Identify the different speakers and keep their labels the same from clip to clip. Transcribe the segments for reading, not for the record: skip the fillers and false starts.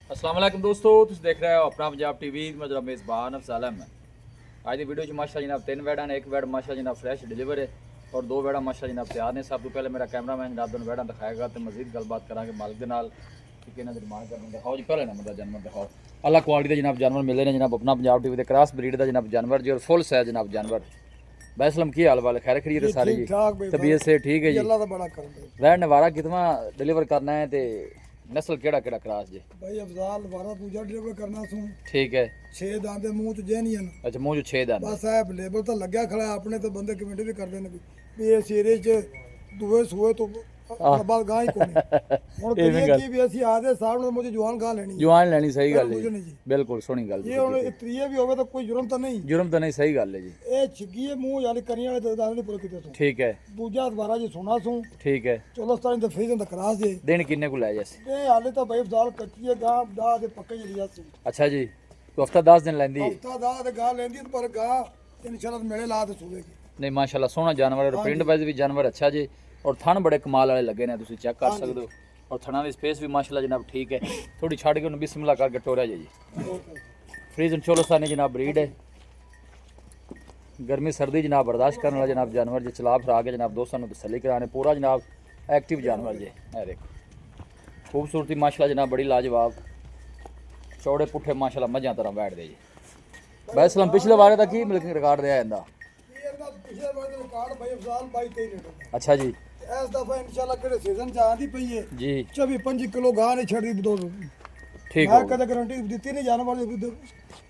Speaker 1: अस्सलाम वालेकुम दोस्तों, तुम देख रहे हो अपना पंजाब टीवी। मेरा मेज़बान अफज़ल अहमद। आज की वीडियो माशा जनाब 3 वैड़ा ने, एक वैड़ माशा जनाब फ्रैश डिलीवर है और 2 वैड़ा माशा जनाब तैयार ने। सब तो पहले मेरा कैमरामैन जनाब दोनों वैड़ा दिखाएगा तो मजीद गलबात करांगे मालिक के नाल कि इन्होंने डिमांड करने दिखाओ जी। पहले नंबर का जानवर दिखाओ, अल्लाह क्वालिटी के जनाब जानवर मिले ने जनाब अपना पंजाब टीवी के क्रॉस ब्रीड का जनाब जानवर जी और फुल साइज जनाब जानवर। बैसलम की हाल वाले खैर खड़ी है सारी जी, तबीयत से ठीक है जी।
Speaker 2: अल्लाह दा बड़ा करम है
Speaker 1: वैड़ नवारा कितना डिलीवर करना है ते नस्ल केड़ा केड़ा क्रॉस जी?
Speaker 2: भाई अफजाल वारा पूजा डिलीवर करना सू
Speaker 1: ठीक है।
Speaker 2: 6 दांते मुंह च जे नहीं हैं
Speaker 1: अच्छा, मुंह जो 6 दाने
Speaker 2: बस है लेबल तो लग्या खड़ा है, अपने तो बंदे कमेंट भी करते ने भी ये सीरे च दुए सुए तो बाद गां ही कोनी हुन करिए की भी ਅਸੀਂ आदे सामने मुझे जवान गां लेनी
Speaker 1: जवान लेनी, सही गल
Speaker 2: मुझे
Speaker 1: है
Speaker 2: नहीं जी।
Speaker 1: बिल्कुल सोहनी गल
Speaker 2: ये हुन त्रिये भी होवे तो कोई जुर्म तो नहीं,
Speaker 1: जुर्म तो नहीं, सही गल है जी।
Speaker 2: ए छिगिए मुंह यानी करियां वाले दाने नहीं पूरे किते सू
Speaker 1: ठीक है,
Speaker 2: दूजा दोबारा जी सुना सू
Speaker 1: ठीक है।
Speaker 2: चलो स्टार इन फ्रीज इन क्रास जे
Speaker 1: दिन किन्ने को लै जैसे?
Speaker 2: ए हाले तो भाई अफजाल कच्ची गां दा दे पक्के जी लिया सी
Speaker 1: अच्छा जी, तो हफ्ता 10 दिन लेंदी?
Speaker 2: हफ्ता दा ते गां लेंदी पर गां इंशाल्लाह मेले ला ते सुवेगी।
Speaker 1: नहीं माशाल्लाह सोहना जानवर और प्रिंट वाइज भी जानवर अच्छा जी और थन बड़े कमाल वाले लगे ने, तुम चेक कर सकते हो। और थना की स्पेस भी माशाल्लाह जनाब ठीक है। थोड़ी छड़ के उन्हें बिस्मिल्लाह करके टोरा जी। फ्रीजन चोलोस्तानी जनाब ब्रीड है, गर्मी सर्दी जनाब बर्दाश्त करने वाला जनाब जानवर जी। चला फिरा के जनाब दोस्तों को तसली कराने पूरा जनाब एक्टिव जानवर जी। है देखो खूबसूरती माशाल्लाह जनाब बड़ी लाजवाब, चौड़े पुट्ठे माशाल्लाह मझां तरह बैठ दे जी। बैसलम पिछले बारे का की मिल्किंग रिकॉर्ड दिया इंदा?
Speaker 2: पिछले बार तो रिकॉर्ड भाई अफजाल 22-23 लीटर
Speaker 1: अच्छा जी,
Speaker 2: इस दफा इंशाल्लाह केड़े सीजन च आंदी पई है
Speaker 1: जी
Speaker 2: 24-25 किलो गां नहीं छड़दी दो
Speaker 1: ठीक
Speaker 2: मैं
Speaker 1: हो।
Speaker 2: कदे गारंटी दी नहीं जानवर वाली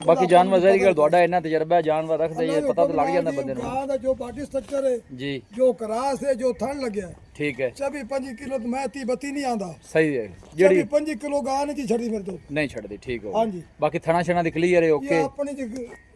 Speaker 1: बाकी जानवर जहरी गल ਤੁਹਾਡਾ ਇੰਨਾ ਤਜਰਬਾ ਹੈ, ਜਾਨਵਰ ਰੱਖਦੇ ਜੇ ਪਤਾ ਤਾਂ ਲੱਗ ਜਾਂਦਾ ਬੰਦੇ ਨੂੰ
Speaker 2: गां दा जो बाडी स्ट्रक्चर है
Speaker 1: जी।
Speaker 2: जो क्रास है जो थन लगया
Speaker 1: ठीक है,
Speaker 2: 24-25 किलो तो मैं 30-32 नहीं आंदा,
Speaker 1: सही है ਜਿਹੜੀ
Speaker 2: 24-25 किलो गां नहीं छड़दी मेरे तो।
Speaker 1: ਨਹੀਂ ਛੱਡਦੀ ਠੀਕ ਹੋ।
Speaker 2: हाँ जी
Speaker 1: ਬਾਕੀ ਥਣਾ ਛਣਾ ਦੀ ਕਲੀਅਰ ਹੈ
Speaker 2: ये
Speaker 1: ਓਕੇ।
Speaker 2: अपनी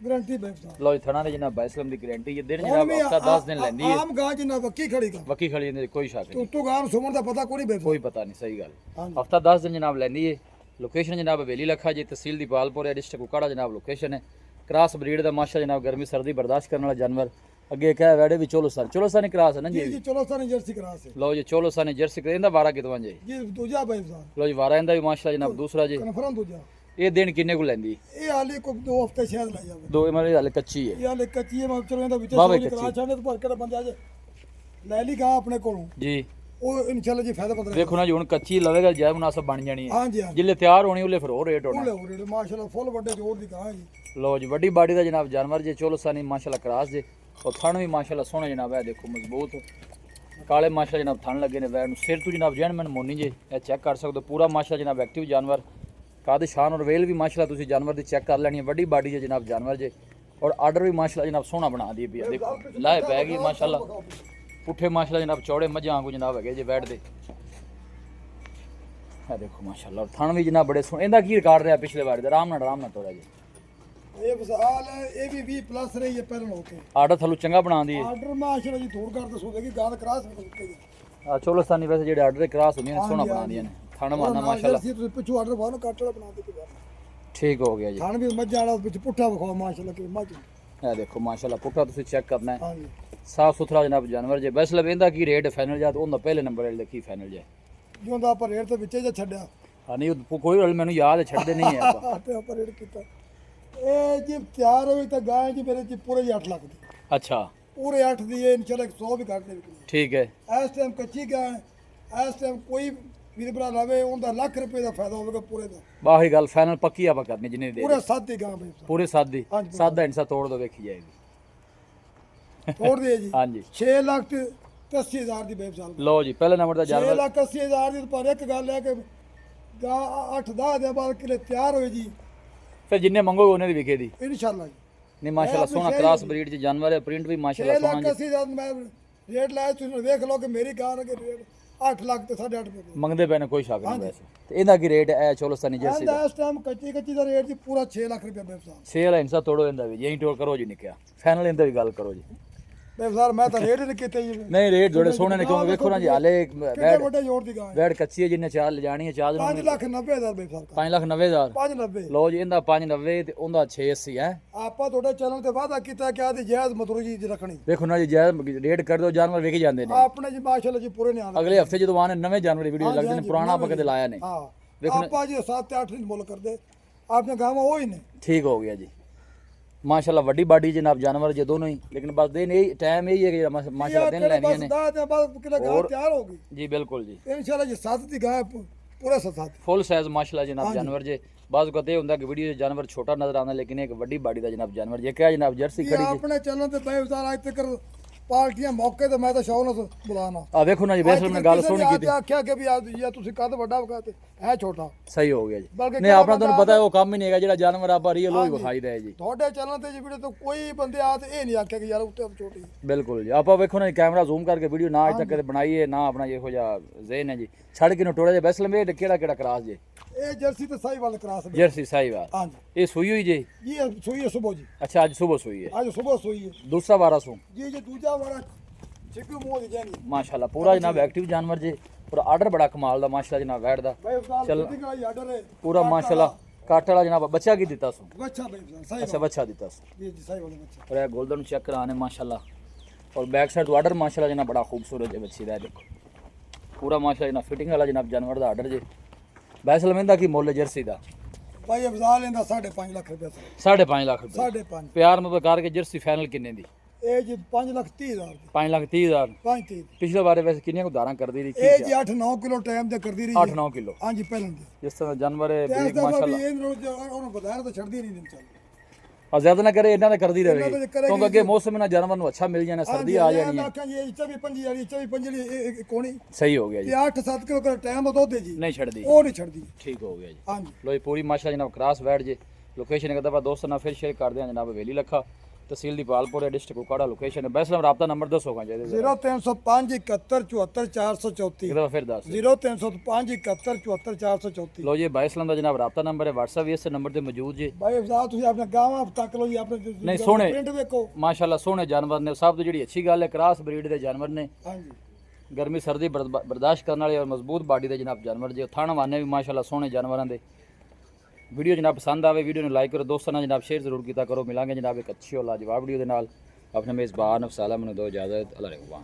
Speaker 2: गारंटी बैठदा
Speaker 1: ਲੋ ਜੀ ਥਣਾ ਦੇ ਜਨਾਬ ਬਾਇਸਲਮ ਦੀ ਗਾਰੰਟੀ ਇਹ ਦਿਨ ਜਨਾਬ ਹਫਤਾ 10 ਦਿਨ ਲੈਂਦੀ ਹੈ।
Speaker 2: आम गां जिन्ना वक्की खड़ी का
Speaker 1: ਵਕੀ ਖੜੀ ਇਹਦੇ ਕੋਈ ਸ਼ੱਕ
Speaker 2: तो
Speaker 1: ਨਹੀਂ,
Speaker 2: तो गां सुमन दा पता कोई बैठदा।
Speaker 1: ਕੋਈ ਪਤਾ ਨਹੀਂ, ਸਹੀ ਗੱਲ।
Speaker 2: हाँ जी
Speaker 1: ਹਫਤਾ 10 ਦਿਨ ਜਨਾਬ ਲੈਂਦੀ ਹੈ। ਲੋਕੇਸ਼ਨ ਜਨਾਬ ਹਵੇਲੀ ਲੱਖਾ ਜੀ, ਤਹਿਸੀਲ ਦੀ ਪਾਲਪੁਰ ਹੈ, ਡਿਸਟ੍ਰਿਕਟ ਕੁਕਾੜਾ ਜਨਾਬ ਲੋਕੇਸ਼ਨ ਹੈ। क्रास ब्रीड का माशा जनाब गर्मी सर्दी बर्दाश्त करने वाला जानवर। अगे क्या है वैडे भी चोलोस्तानी क्रास है ना
Speaker 2: जी
Speaker 1: जी?
Speaker 2: जी चलो सारी जर्सी क्रास है
Speaker 1: लो जी चोलोस्तानी जर्सी इंदा वारा कितवा जी?
Speaker 2: जी दूजा भाई साहब
Speaker 1: लो जी वारा इंदा भी माशा जनाब दूसरा जी।
Speaker 2: कन्फर्म दूजा
Speaker 1: ये दिन किन्ने को लेंदी?
Speaker 2: ये हाले को 2 हफ्ते शायद ला जावे।
Speaker 1: दो मतलब हाले कच्ची है
Speaker 2: ये हाले कच्ची है, मैं चलो इंदा विच
Speaker 1: वाह भाई
Speaker 2: सोच करा
Speaker 1: कच्ची।
Speaker 2: छाने तो पर केड़ा बंदे आज ले ली गां अपने कोलों
Speaker 1: जी।
Speaker 2: ओ इंशाल्लाह जी फायदा पता
Speaker 1: देखो ना जी हुन कच्ची लवेगा जय मुनासिब बन जानी है,
Speaker 2: हां जी हां
Speaker 1: जिले तैयार होनी उले फिर और रेट होना।
Speaker 2: ओले ओले माशाल्लाह फुल बड़े जोर दी गां जी।
Speaker 1: लो जी वड्डी बाडी दा जनाब जानवर जी चोलोस्तानी माशाल्लाह क्रास जी और थन भी माशाल्लाह सोहना जनाब है, देखो मजबूत काले माशाल्लाह जनाब थन लगे ने। वैर नु सिर तो जनाब जैनमैन मोनी जी ये चेक कर सकते हो, पूरा माशाल्लाह जनाब एक्टिव जानवर। काद शान और वेल भी माशाल्लाह तुसी जानवर दी चेक कर लेनी है, वड्डी बाडी है जनाब जानवर जी और आर्डर भी माशाल्लाह जनाब सोहना बना दी है। देखो लाए पैगी माशाल्लाह पुट्ठे माशाल्लाह जनाब चौड़े मझां आंगू जनाब है जे बैठ दे। है देखो माशाल्लाह और थन भी जनाब बड़े सोहने। इंदा की रिकॉर्ड रहा पिछले बार आराम ना तोड़ा जी?
Speaker 2: ये बसाल है ये भी 20 प्लस रही है पहले होके
Speaker 1: आर्डर थलू चंगा बना दी है।
Speaker 2: आर्डर माशाल्लाह जी थोड़ कर दसो कि गां क्रास में होके
Speaker 1: चोलोस्तानी वैसे जेडे आर्डर क्रास होंगे सोहना बना दिए ने। थन मारना माशाल्लाह
Speaker 2: जर्सी पिछू आर्डर पाओ ना काटड़ा बना दे
Speaker 1: ठीक हो गया जी।
Speaker 2: खान भी मज्जा वाला पिछ पुट्ठा बखाओ माशाल्लाह के मज।
Speaker 1: है देखो माशाल्लाह पुट्ठा तुसी चेक करना है,
Speaker 2: हां जी
Speaker 1: साफ सुथरा जनाब जानवर जे। बस लब इंदा की रेट फाइनल जा तो पहले नंबर वाले की फाइनल जाए?
Speaker 2: जो दा पर रेट ते विचे जा छड्या
Speaker 1: हाँ नहीं कोई गल मैनू याद है छड्डे नहीं है आपां।
Speaker 2: ते पर रेट कीता ए जी तैयार होई ते गां जी मेरे जी पूरे 8 लाख दी,
Speaker 1: अच्छा
Speaker 2: पूरे 8 दी है इंशाल्लाह 100 भी काट दे।
Speaker 1: ठीक है।
Speaker 2: इस टाइम कच्ची गां इस टाइम कोई मेरे भरा लावे उनदा लाख रुपए दा फायदा होवेगा पूरे दा।
Speaker 1: बाही गल फाइनल पक्की आपा करनी जिन्ने दे
Speaker 2: पूरे 7 दी गां भाई
Speaker 1: पूरे 7 दी
Speaker 2: हाँ जी।
Speaker 1: 7 दा इंसा तोड़ दो देखी जाएगी।
Speaker 2: छोड़ दिए जी
Speaker 1: हाँ जी
Speaker 2: 6 लाख ते 80,000 दी बेब साल
Speaker 1: लो जी पहले नंबर दा
Speaker 2: 6
Speaker 1: जानवर।
Speaker 2: लाख 80,000 दी पर एक गल है कि गां 8-10 दे बाद किले तैयार होई जी
Speaker 1: फिर जिन्ने मंगोगे उन्हें दी विके दी।
Speaker 2: इंशाल्लाह जी
Speaker 1: नहीं माशाल्लाह सोहना क्रास ब्रीड च जानवर है, प्रिंट भी
Speaker 2: 6
Speaker 1: माशाल्लाह
Speaker 2: लाख
Speaker 1: सोहना
Speaker 2: 80,000 मैं रेट लाया तुम देख लो कि मेरी कार के रेट 8 लाख ते 8.5 रुपए
Speaker 1: मंगदे पे ने कोई शक नहीं वैसे। तो इंदा की रेट है चोलोस्तानी जर्सी
Speaker 2: एंड
Speaker 1: दा?
Speaker 2: इस टाइम कच्ची कच्ची दा रेट जी पूरा 6 लाख रुपए बेबसार।
Speaker 1: सेल इंसा तोड़ो इंदा भी यही टोल करो जी निकया फाइनल इंदा भी गल करो जी।
Speaker 2: बेबसार मैं तो रेट ही नहीं कीते जी
Speaker 1: नहीं रेट जोड़े सोहने ने क्योंकि देखो ना जी हाले
Speaker 2: कितने मोटे जोड़ दी गां
Speaker 1: बैड कच्ची है जिन्ने चार ले जानी है चार
Speaker 2: 5,90,000 बेबसार का
Speaker 1: 5,90,000।
Speaker 2: 590
Speaker 1: लो जी इंदा 590 ते उंदा 680 है।
Speaker 2: आपा ਤੁਹਾਡੇ ਚੈਨਲ ਤੇ ਵਾਅਦਾ ਕੀਤਾ ਕਿ ਆਦੀ ਜਾਇਜ਼ ਮਤਰੂ ਜੀ ਰੱਖਣੀ
Speaker 1: देखो ना जी जायज रेट कर दो जानवर विक जाते हैं।
Speaker 2: ਆਪਣੇ ਜੀ ਮਾਸ਼ਾਅੱਲਾ ਜੀ ਪੂਰੇ ਨਹੀਂ ਆਉਂਦੇ।
Speaker 1: अगले हफ्ते जो आने नवे जानवर वीडियो लगते हैं, पुराना आप कदे लाया नहीं।
Speaker 2: ਹਾਂ
Speaker 1: देखो
Speaker 2: ਆਪਾਂ ਜੀ 7-8 ਨਹੀਂ ਮੁੱਲ ਕਰਦੇ ਆਪਣੇ ਗਾਵਾਂ ਉਹ ਹੀ ਨੇ
Speaker 1: ठीक हो गया जी माशाल्लाह वड्डी बाडी जनाब जानवर जे दोनों ही लेकिन बस दिन यही टाइम यही है कि माशाल्लाह दिन लेनी
Speaker 2: बस
Speaker 1: ने
Speaker 2: 10 दिन बाद किलो गाय तैयार होगी
Speaker 1: जी बिल्कुल जी
Speaker 2: इंशाल्लाह जी 7 ਦੀ गाय पूरा 7
Speaker 1: फुल साइज माशाल्लाह जनाब जानवर जे बाज़ कहते ਹੁੰਦਾ कि वीडियो जानवर छोटा नजर आंदा लेकिन एक वड्डी बाडी दा जनाब जानवर जे क्या जनाब जर्सी खड़ी जी
Speaker 2: ਆਪਣੇ ਚੈਨਲ ਤੇ ਬੇਵਜ਼ਾਰ ਅੱਜ ਤੱਕ ਪਾਰਟੀਆਂ ਮੌਕੇ ਤੇ ਮੈਂ ਤਾਂ ਸ਼ੌਕ ਨਾਲ ਬੁਲਾਣਾ
Speaker 1: आ देखो ना जी वैसे ने गल सुनी की
Speaker 2: ਆਖਿਆ ਕਿ ਵੀ ਆ ਤੁਸੀਂ ਕੱਦ ਵੱਡਾ ਵਗਾਤੇ ਹੈ ਛੋਟਾ
Speaker 1: सही हो गया जी
Speaker 2: बल्कि
Speaker 1: नहीं अपना ਤੁਹਾਨੂੰ ਪਤਾ ਹੈ ਉਹ ਕੰਮ ਹੀ ਨਹੀਂ ਹੈਗਾ ਜਿਹੜਾ ਜਾਨਵਰ ਆਪਾਂ ਰੀਅਲ ਉਹ ਹੀ ਵਿਖਾਈਦਾ ਹੈ ਜੀ
Speaker 2: ਤੁਹਾਡੇ ਚੈਨਲ ਤੇ ਜੀ ਵੀਡੀਓ ਤੋਂ ਕੋਈ ਬੰਦੇ ਆ ਤੇ ਇਹ ਨਹੀਂ ਆਖਿਆ ਕਿ ਯਾਰ ਉੱਤੇ ਛੋਟੀ
Speaker 1: ਬਿਲਕੁਲ ਜੀ ਆਪਾਂ ਵੇਖੋ ਨਾ ਕੈਮਰਾ ਜ਼ੂਮ ਕਰਕੇ ਵੀਡੀਓ ਨਾ ਅੱਜ ਤੱਕ ਕਦੇ ਬਣਾਈ ਹੈ ਨਾ ਆਪਣਾ ਇਹੋ ਜਿਹਾ ਜ਼ੇਨ ਹੈ ਜੀ ਛੱਡ ਕੇ ਨਟੋੜਾ ਜੇ ਬੈਸਲਮ ਇਹ ਕਿਹੜਾ ਕਿਹੜਾ ਕਰਾਸ ਜੇ
Speaker 2: ਇਹ ਜਰਸੀ ਤੇ ਸਾਈਵਾਲ ਕਰਾਸ
Speaker 1: जर्सी साहिवाल
Speaker 2: ਹਾਂਜੀ
Speaker 1: ये सुई हुई जी
Speaker 2: ਇਹ ਸੂਈ ਹੈ ਸੁਬਹ ਜੀ
Speaker 1: अच्छा आज सुबह सुई है
Speaker 2: ਅੱਜ ਸੁਬਹ ਸੂਈ ਹੈ
Speaker 1: दूसरा 1200
Speaker 2: ਜੀ ਜੀ ਦੂਜਾ ਵਾਲਾ ਚਿੱਕੂ ਮੋਹ ਦੀ ਜਾਨੀ
Speaker 1: माशाल्लाह पूरा जनाब एक्टिव जानवर जे पूरा आर्डर बड़ा कमाल दा माशाल्लाह जनाब बैठ दा
Speaker 2: भाई उस्ताद
Speaker 1: चल।
Speaker 2: कितनी का आर्डर है
Speaker 1: पूरा माशाल्लाह काट वाला जनाब बच्चा की दिता सो
Speaker 2: बच्चा भाई साईवाल
Speaker 1: अच्छा बच्चा दिता सो
Speaker 2: जी जी साईवाल बच्चा
Speaker 1: और ये गोल्डन चेक कराने माशाल्लाह और बैक साइड तो आर्डर माशाल्लाह जनाब बड़ा खूबसूरत है बच्ची दा देखो पूरा माशाल्लाह जनाब फिटिंग वाला जनाब जानवर दा आर्डर जे बैसल मेंदा की मोल जर्सी दा
Speaker 2: भाई अफजाल इंदा 5.5 लाख रुपया
Speaker 1: 5.5 लाख रुपए
Speaker 2: 5.5
Speaker 1: प्यार में बकार के जर्सी फाइनल किन्ने दी
Speaker 2: ਇਹ ਜੀ 5,30,000 ਦੀ
Speaker 1: 5,30,000
Speaker 2: 5.30
Speaker 1: पिछले बारे वैसे किन्ने को धारा कर दी
Speaker 2: ਇਹ ਜੀ 8-9 ਕਿਲੋ ਟਾਈਮ ਤੇ ਕਰਦੀ ਰਹੀ
Speaker 1: 8-9 किलो
Speaker 2: ਹਾਂਜੀ ਪਹਿਲਾਂ ਦੀ
Speaker 1: जिस तरह जानवर है
Speaker 2: ਤੇ ਇਸ
Speaker 1: ब्रीड
Speaker 2: ਦਫਾ ਵੀ
Speaker 1: माशाल्लाह
Speaker 2: ਇਹ ਉਹਨੂੰ ਬਜ਼ਾਰ ਤਾਂ ਛੱਡਦੀ ਨਹੀਂ ਚੱਲ
Speaker 1: और ज्यादा ना करे इन्ना तो करदी रहे
Speaker 2: इन्ना तो करेगी
Speaker 1: क्योंकि अगे मौसम ना जानवर नु अच्छा मिल जाना सर्दी आ जानी है
Speaker 2: ਆਖਾਂ ਜੀ ਇਹ 24-25 ਵਾਲੀ 24-25 ਵਾਲੀ ਕੋਣੀ
Speaker 1: सही हो गया
Speaker 2: ਤੇ
Speaker 1: जी
Speaker 2: 8-7 ਕਿਲੋ ਦਾ ਟਾਈਮ ਦਾ ਦੁੱਧ ਹੈ ਜੀ
Speaker 1: नहीं छड़ दी
Speaker 2: ਉਹ ਨਹੀਂ ਛੱਡਦੀ
Speaker 1: ठीक हो गया जी
Speaker 2: ਹਾਂਜੀ
Speaker 1: लो ये पूरी माशा जनाब क्रॉस बैठ जे लोकेशन एक दफा दोस्तों ना फिर शेयर कर दें जनाब हवेली लखा तहसील दीपालपुर है डिस्ट्रिक्ट कुकाड़ा लोकेशन है बैसलम राब्ता नंबर दसो का चाहिए
Speaker 2: 0305 71 74 434
Speaker 1: एक दफा फिर दस
Speaker 2: 0305 71 74 434
Speaker 1: लो ये बैसलम का जनाब राब्ता नंबर है व्हाट्सएप भी इस नंबर पे मौजूद जी
Speaker 2: ਭਾਈ ਅਫਜ਼ਾਲ ਤੁਸੀਂ ਆਪਣੇ ਗਾਵਾਂ ਤੱਕ ਲੋ ਜੀ ਆਪਣੇ
Speaker 1: ਨਹੀਂ, ਸੋਹਣੇ।
Speaker 2: ਪ੍ਰਿੰਟ ਵੇਖੋ
Speaker 1: माशाल्लाह सोहने जानवर ने सब तो जी अच्छी गल है क्रॉस ब्रीड के जानवर ने
Speaker 2: ਹਾਂਜੀ
Speaker 1: गर्मी सर्दी बर्दाश्त करने वाले और मजबूत बाडी के जनाब जानवर जो थाना वाने भी माशाल्लाह सोहने जानवरों के वीडियो जनाब पसंद आवे वीडियो ने लाइक करो दोस्तों ने जनाब शेयर जरूर किया करो मिलांगे जनाब एक अच्छी और लाजवाब वीडियो के नाल अपने मेज़बान अफसाला मैंने दो इजाज़त अल्लाह रहमान।